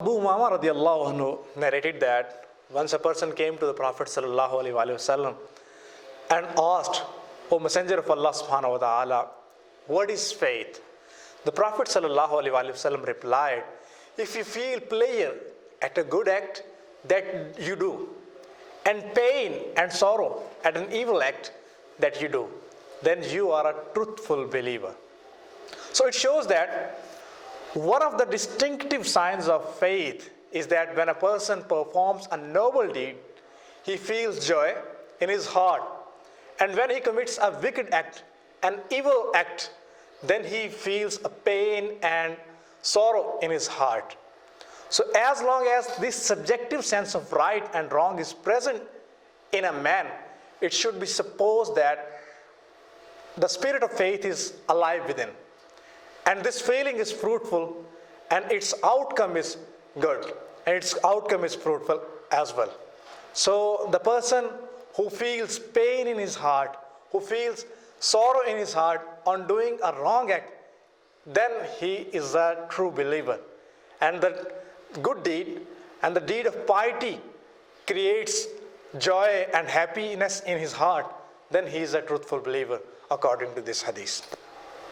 Abu Umama radiallahu anhu narrated that once a person came to the Prophet sallallahu alaihi wasallam and asked, O Messenger of Allah subhanahu wa ta'ala, what is faith? The Prophet sallallahu alaihi wasallam replied, if you feel pleasure at a good act, that you do, and pain and sorrow at an evil act, that you do, then you are a truthful believer. So it shows that one of the distinctive signs of faith is that when a person performs a noble deed, he feels joy in his heart. And when he commits a wicked act, an evil act, then he feels a pain and sorrow in his heart. So as long as this subjective sense of right and wrong is present in a man, it should be supposed that the spirit of faith is alive within. And this feeling is fruitful, and its outcome is good, and its outcome is fruitful as well. So the person who feels pain in his heart, who feels sorrow in his heart on doing a wrong act, then he is a true believer. And the good deed and the deed of piety creates joy and happiness in his heart, then he is a truthful believer according to this hadith.